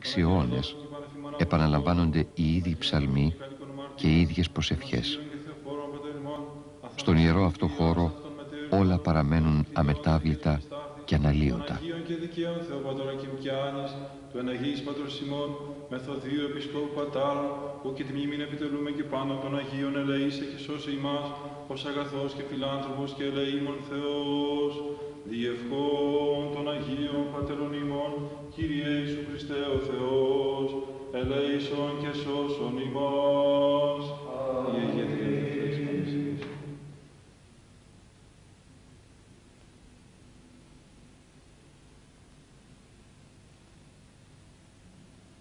6 αιώνες επαναλαμβάνονται οι ίδιοι ψαλμοί και οι ίδιες προσευχές. Στον ιερό αυτό χώρο όλα παραμένουν αμετάβλητα και αναλύοντα. Αγίων και δικαίων Θεοπατώρα και Μικιάνης, του εναγίης Πατρός ημών, μεθοδίου Επισκόπου Πατάρου, που και τη μνήμην επιτελούμε και πάνω των Αγίων ελεήσε και σώσε ημάς, ως αγαθός και φιλάνθρωπος και ελεήμων Θεός, διευχών των Αγίων Πατερών ημών, Κύριε Ιησού Χριστέ ο Θεός, ελεήσον και σώσον ημάς.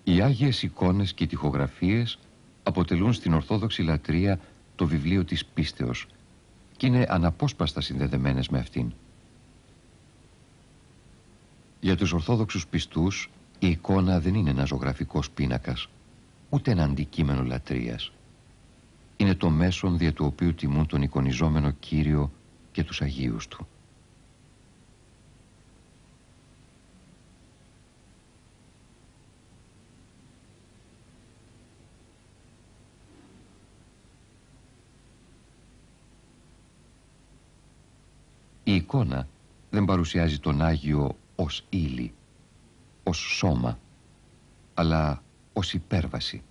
Οι Άγιες εικόνες και οι τοιχογραφίες αποτελούν στην Ορθόδοξη λατρεία το βιβλίο της πίστεως και είναι αναπόσπαστα συνδεδεμένες με αυτήν. Για τους Ορθόδοξους πιστούς η εικόνα δεν είναι ένας ζωγραφικός πίνακας, ούτε ένα αντικείμενο λατρείας. Είναι το μέσον δια του οποίου τιμούν τον εικονιζόμενο Κύριο και τους Αγίους Του. Η εικόνα δεν παρουσιάζει τον Άγιο ως ύλη, ως σώμα, αλλά ως υπέρβαση.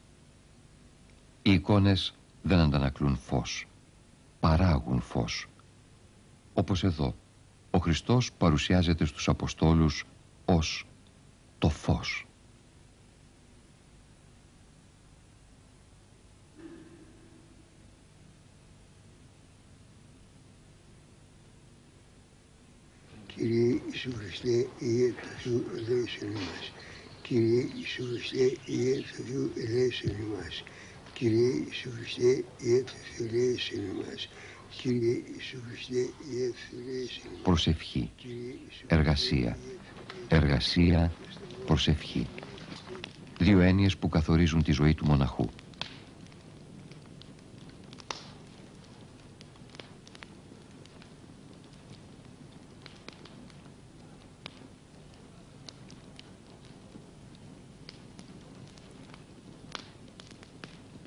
Οι εικόνες δεν αντανακλούν φως, παράγουν φως. Όπως εδώ, ο Χριστός παρουσιάζεται στους Αποστόλους ως το φως. Κύριε Ιησού Χριστέ, Υιέ του Θεού, ελέησον ημάς. Κύριε Ιησού Χριστέ, Υιέ του Θεού, ελέησον ημάς. Κύριε Ιησού Χριστέ, Υιέ του Θεού, ελέησον ημάς. Κύριε Ιησού Χριστέ, Υιέ του Θεού, ελέησον ημάς. Προσευχή, εργασία, εργασία, προσευχή. Δύο έννοιες που καθορίζουν τη ζωή του μοναχού.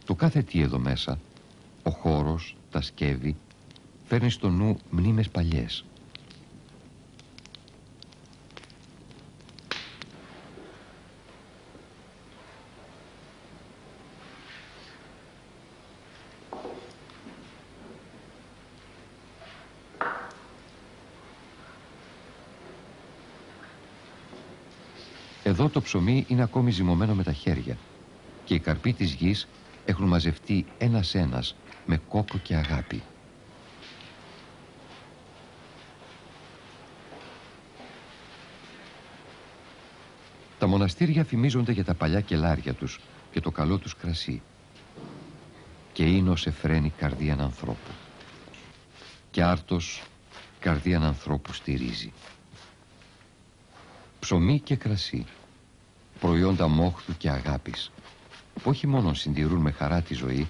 Το κάθε τι εδώ μέσα, ο χώρος, τα σκεύη, φέρνει στο νου μνήμες παλιές. Εδώ το ψωμί είναι ακόμη ζυμωμένο με τα χέρια και οι καρποί της γης έχουν μαζευτεί ένας-ένας με κόπο και αγάπη. Τα μοναστήρια φημίζονται για τα παλιά κελάρια τους και το καλό τους κρασί. Και ίνος εφραίνει καρδίαν ανθρώπου. Και άρτος καρδίαν ανθρώπου στηρίζει. Ψωμί και κρασί, προϊόντα μόχθου και αγάπης, που όχι μόνο συντηρούν με χαρά τη ζωή,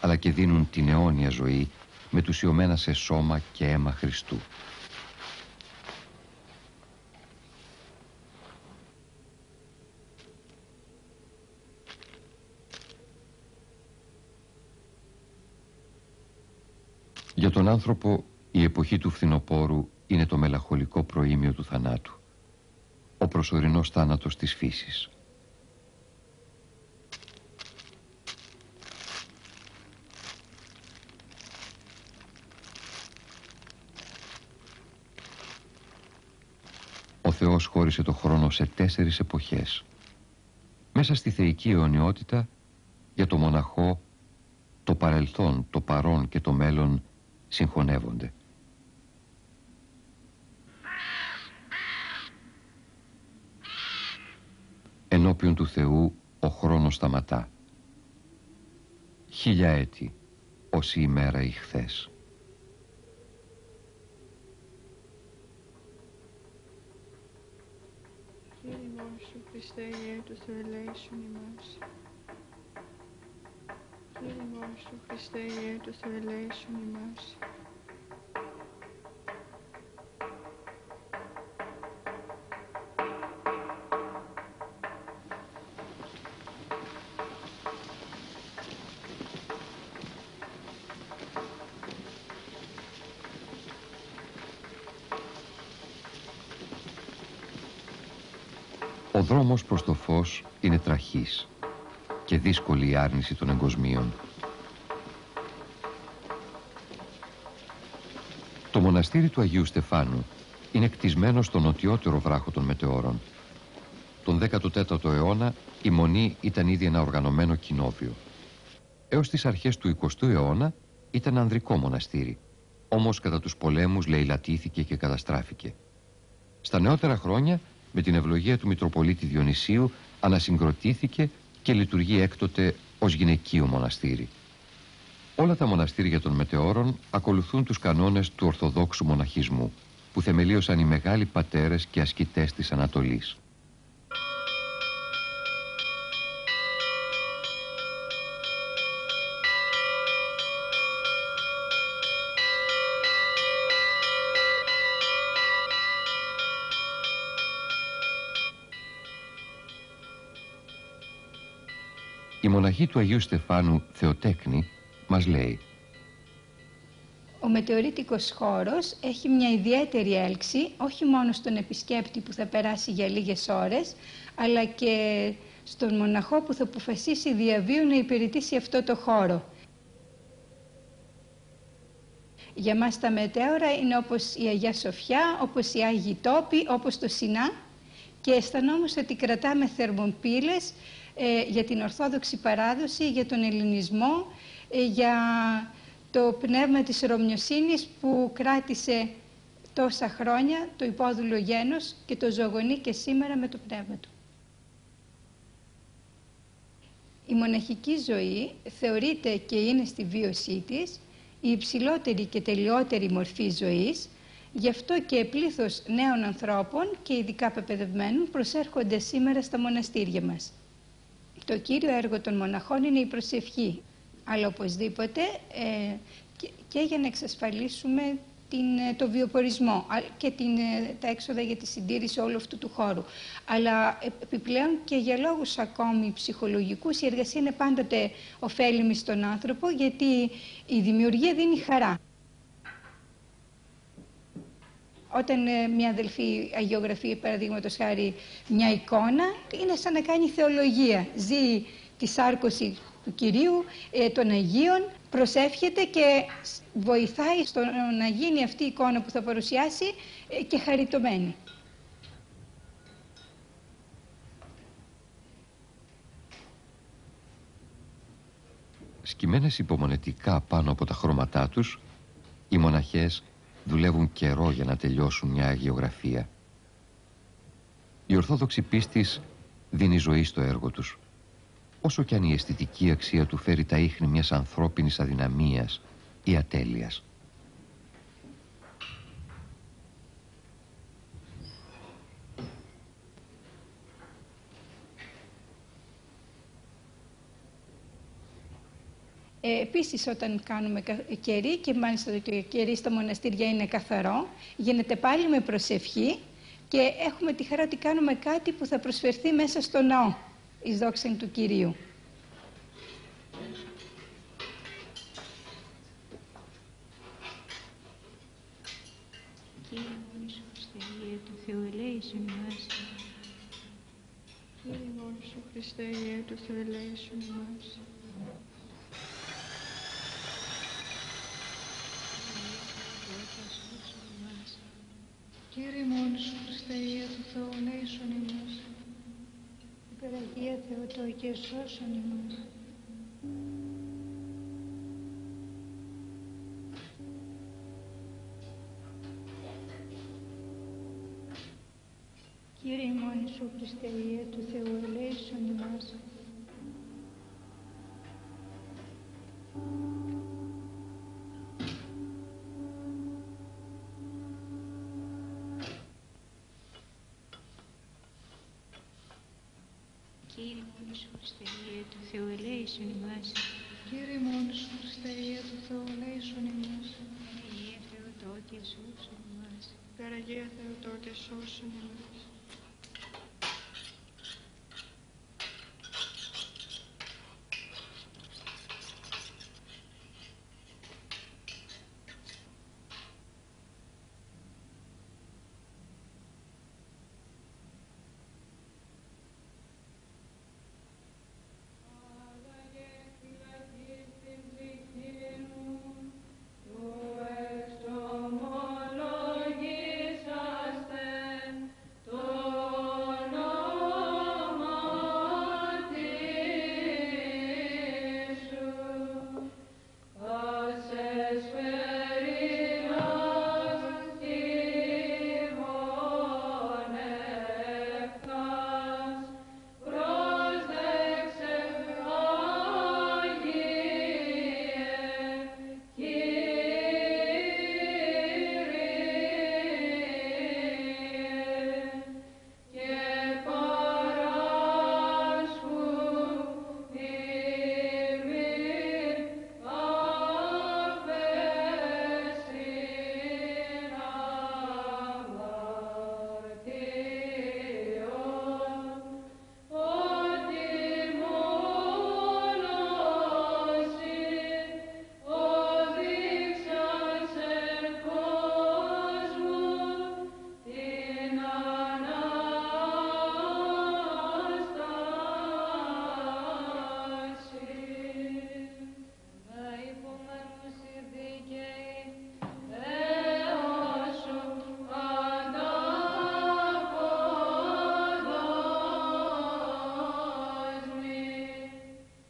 αλλά και δίνουν την αιώνια ζωή μετουσιωμένα σε σώμα και αίμα Χριστού. Για τον άνθρωπο η εποχή του φθινοπόρου είναι το μελαγχολικό προήμιο του θανάτου, ο προσωρινός θάνατος της φύσης. Ο Θεός χώρισε το χρόνο σε 4 εποχές. Μέσα στη θεϊκή αιωνιότητα, για το μοναχό, το παρελθόν, το παρόν και το μέλλον συγχωνεύονται. Ενώπιον του Θεού ο χρόνος σταματά. 1000 έτη, όση ημέρα ή χθες. Κύριε Ιησού Χριστέ, Υιέ του Θεού, ελέησον ημάς. Κύριε Ιησού Χριστέ, Υιέ του Θεού, ελέησον ημάς. Ο δρόμος προς το φως είναι τραχής και δύσκολη η άρνηση των εγκοσμίων. Το μοναστήρι του Αγίου Στεφάνου είναι κτισμένο στον νοτιότερο βράχο των Μετεώρων. Τον 14ο αιώνα η Μονή ήταν ήδη ένα οργανωμένο κοινόβιο. Έως τις αρχές του 20ου αιώνα ήταν ανδρικό μοναστήρι, όμως κατά τους πολέμους λαιλατήθηκε και καταστράφηκε. Στα νεότερα χρόνια, με την ευλογία του Μητροπολίτη Διονυσίου, ανασυγκροτήθηκε και λειτουργεί έκτοτε ως γυναικείο μοναστήρι. Όλα τα μοναστήρια των Μετεώρων ακολουθούν τους κανόνες του Ορθοδόξου μοναχισμού, που θεμελίωσαν οι μεγάλοι πατέρες και ασκητές της Ανατολής. Η μοναχή του Αγίου Στεφάνου Θεοτέκνη μας λέει: ο μετεωρίτικος χώρος έχει μια ιδιαίτερη έλξη, όχι μόνο στον επισκέπτη που θα περάσει για λίγες ώρες, αλλά και στον μοναχό που θα αποφασίσει διαβίου να υπηρετήσει αυτό το χώρο. Για μας τα μετέωρα είναι όπως η Αγία Σοφιά, όπως οι Άγιοι Τόποι, όπως το Σινά, και αισθανόμαστε ότι κρατάμε θερμοπύλες για την Ορθόδοξη παράδοση, για τον Ελληνισμό, για το πνεύμα της Ρωμιοσύνης που κράτησε τόσα χρόνια το υπόδουλο γένος και το ζωογονεί και σήμερα με το πνεύμα του. Η μοναχική ζωή θεωρείται και είναι στη βίωσή της η υψηλότερη και τελειότερη μορφή ζωής, γι' αυτό και πλήθος νέων ανθρώπων και ειδικά πεπαιδευμένων προσέρχονται σήμερα στα μοναστήρια μας. Το κύριο έργο των μοναχών είναι η προσευχή, αλλά οπωσδήποτε και για να εξασφαλίσουμε το βιοπορισμό και τα έξοδα για τη συντήρηση όλου αυτού του χώρου. Αλλά επιπλέον και για λόγους ακόμη ψυχολογικούς η εργασία είναι πάντοτε ωφέλιμη στον άνθρωπο, γιατί η δημιουργία δίνει χαρά. Όταν μια αδελφή αγιογραφεί, παραδείγματος χάρη, μια εικόνα, είναι σαν να κάνει θεολογία. Ζει τη σάρκωση του Κυρίου, των Αγίων, προσεύχεται και βοηθάει στο να γίνει αυτή η εικόνα που θα παρουσιάσει και χαριτωμένη. Σκυμμένες υπομονετικά πάνω από τα χρώματά τους, οι μοναχές δουλεύουν καιρό για να τελειώσουν μια αγιογραφία. Η ορθόδοξη πίστης δίνει ζωή στο έργο τους, όσο κι αν η αισθητική αξία του φέρει τα ίχνη μιας ανθρώπινης αδυναμίας ή ατέλειας. Επίσης, όταν κάνουμε κερί, και μάλιστα το κερί στα μοναστήρια είναι καθαρό, γίνεται πάλι με προσευχή και έχουμε τη χαρά ότι κάνουμε κάτι που θα προσφερθεί μέσα στο ναό, εις δόξαν του Κυρίου. Κύριε μου Ιησού Χριστέ, Υιέ του Θεού, ελέησον ημάς. Κύριε μου Ιησού Χριστέ, Υιέ του Θεού, ελέησον ημάς. Κύριε μου Ιησού Χριστέ, Υιέ του Θεού, ελέησον ημάς. Υπεραγία Θεοτόκε, σώσον ημάς. Κύριε μου Ιησού Χριστέ, Υιέ του Θεού, ελέησον ημάς. Κύριε μου Ιησού Χριστέ, Υιέ του Θεού, ελέησον ημάς. Κύριε μου Ιησού Χριστέ, Υιέ του Θεού, ελέησον ημάς. Αγία Θεοτόκε, σώσον ημάς. Υπεραγία Θεοτόκε, σώσον ημάς.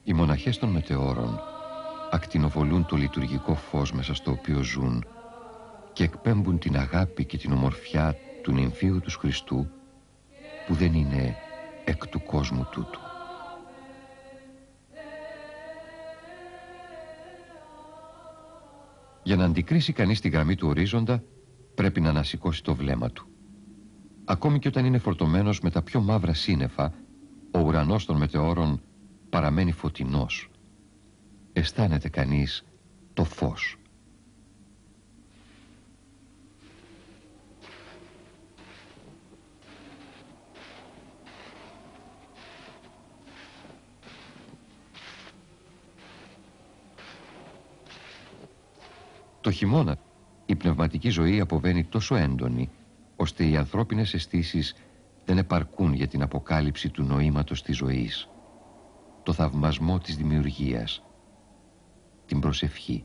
Οι μοναχές των μετεώρων ακτινοβολούν το λειτουργικό φως μέσα στο οποίο ζουν και εκπέμπουν την αγάπη και την ομορφιά του νυμφίου τους Χριστού, που δεν είναι εκ του κόσμου τούτου. Για να αντικρίσει κανείς τη γραμμή του ορίζοντα, πρέπει να ανασηκώσει το βλέμμα του. Ακόμη και όταν είναι φορτωμένος με τα πιο μαύρα σύννεφα, ο ουρανός των μετεώρων παραμένει φωτεινός. Αισθάνεται κανείς το φως. Το χειμώνα η πνευματική ζωή αποβαίνει τόσο έντονη, ώστε οι ανθρώπινες αισθήσεις δεν επαρκούν για την αποκάλυψη του νοήματος της ζωής, το θαυμασμό της δημιουργίας, την προσευχή.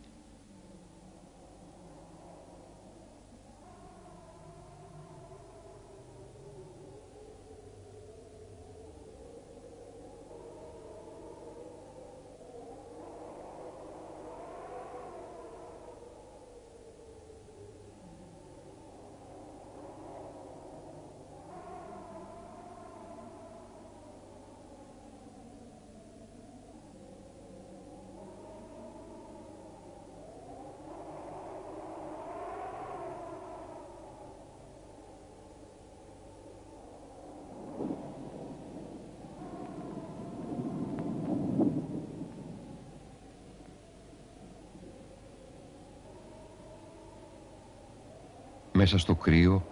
Μέσα στο κρύο,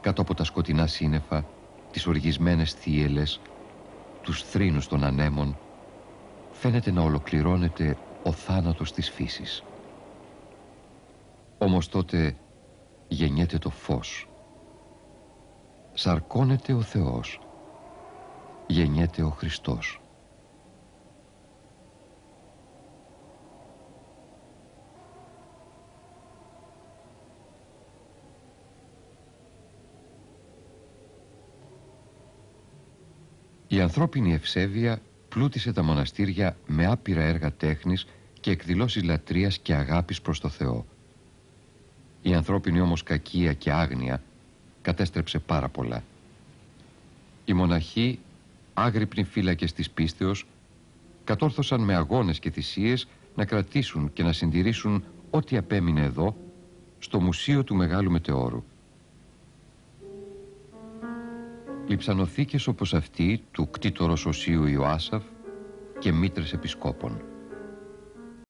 κάτω από τα σκοτεινά σύννεφα, τις οργισμένες θύελλες, τους θρήνους των ανέμων, φαίνεται να ολοκληρώνεται ο θάνατος της φύσης. Όμως τότε γεννιέται το φως. Σαρκώνεται ο Θεός. Γεννιέται ο Χριστός. Η ανθρώπινη ευσέβεια πλούτησε τα μοναστήρια με άπειρα έργα τέχνης και εκδηλώσεις λατρείας και αγάπης προς το Θεό. Η ανθρώπινη όμως κακία και άγνοια κατέστρεψε πάρα πολλά. Οι μοναχοί, άγρυπνοι φύλακες της πίστεως, κατόρθωσαν με αγώνες και θυσίες να κρατήσουν και να συντηρήσουν ό,τι απέμεινε εδώ, στο μουσείο του Μεγάλου Μετεώρου. Λειψανοθήκες όπως αυτή του κτήτορος Οσίου Ιωάσαφ και μήτρες επισκόπων.